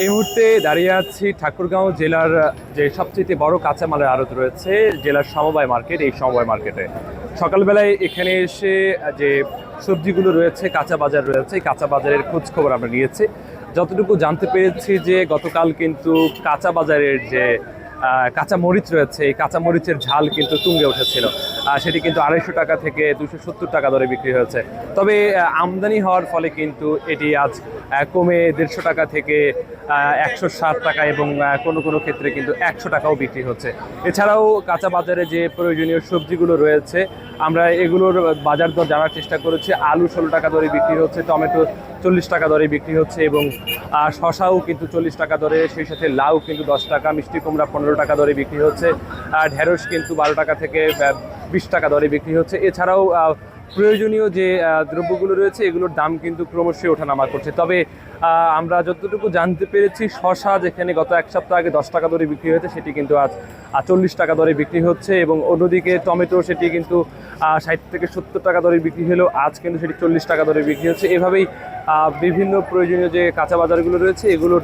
এই মুহূর্তে দাঁড়িয়ে আছি ঠাকুরগাঁও জেলার যে সবচেয়ে বড় কাঁচামালের আড়ত রয়েছে জেলার সমবায় মার্কেট। এই সমবায় মার্কেটে সকালবেলায় এখানে এসে যে সবজিগুলো রয়েছে, কাঁচা বাজার রয়েছে, এই কাঁচা বাজারের খোঁজ খবর আমরা নিয়েছি। যতটুকু জানতে পেরেছি যে গতকাল কিন্তু কাঁচা বাজারের যে কাঁচা মরিচ রয়েছে, এই কাঁচা মরিচের ঝাল কিন্তু তুঙ্গে উঠেছিল। সেটি কিন্তু 250 টাকা থেকে 270 টাকা দরে বিক্রি হয়েছে। তবে আমদানি হওয়ার ফলে কিন্তু এটি আজ কমে 150 টাকা থেকে 160 টাকা এবং কোনো কোনো ক্ষেত্রে কিন্তু 100 টাকাও বিক্রি হচ্ছে। এছাড়াও কাঁচা বাজারে যে প্রয়োজনীয় সবজিগুলো রয়েছে আমরা এগুলোর বাজার দর জানার চেষ্টা করেছি। আলু 16 টাকা দরে বিক্রি হচ্ছে, টমেটো 40 টাকা দরে বিক্রি হচ্ছে এবং শশাও কিন্তু 40 টাকা দরে, সেই সাথে লাউ কিন্তু 10 টাকা, মিষ্টি কুমড়া 15 টাকা দরে বিক্রি হচ্ছে, ঢেঁড়স কিন্তু 12 টাকা থেকে 20 টাকা দরে বিক্রি হচ্ছে। এছাড়াও প্রয়োজনীয় যে দ্রব্যগুলো রয়েছে এগুলোর দাম কিন্তু ক্রমশই ওঠানামা করছে। তবে আমরা যতটুকু জানতে পেরেছি শশা যেখানে গত এক সপ্তাহ আগে 10 টাকা দরে বিক্রি হয়েছে সেটি কিন্তু আজ 40 টাকা দরে বিক্রি হচ্ছে এবং অন্যদিকে টমেটো সেটি কিন্তু 60 থেকে 70 টাকা দরে বিক্রি হলেও আজ কিন্তু সেটি 40 টাকা দরে বিক্রি হচ্ছে। এভাবেই বিভিন্ন প্রয়োজনীয় যে কাঁচা বাজারগুলো রয়েছে এগুলোর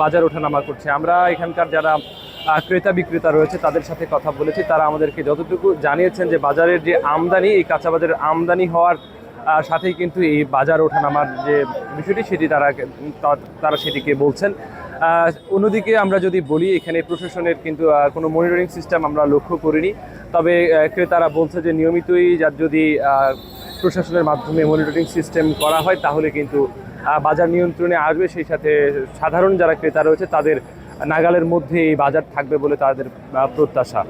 বাজার ওঠানামা করছে। আমরা এখানকার যারা ক্রেতা বিক্রেতা রয়েছে তাদের সাথে কথা বলেছি, তারা আমাদেরকে যতটুকু জানিয়েছেন যে বাজারের যে আমদানি, এই কাঁচা বাজারের আমদানি হওয়ার সাথেই কিন্তু এই বাজার ওঠানামার যে বিষয়টি সেটি তারা সেটিকে বলছেন। অন্যদিকে আমরা যদি বলি এখানে প্রশাসনের কিন্তু কোনো মনিটরিং সিস্টেম আমরা লক্ষ্য করিনি। তবে ক্রেতারা বলছে যে নিয়মিতই যার যদি প্রশাসনের মাধ্যমে মনিটরিং সিস্টেম করা হয় তাহলে কিন্তু বাজার নিয়ন্ত্রণে আসবে, সেই সাথে সাধারণ যারা ক্রেতা রয়েছে তাদের নাগালের মধ্যে এই বাজার থাকবে বলে তাদের প্রত্যাশা।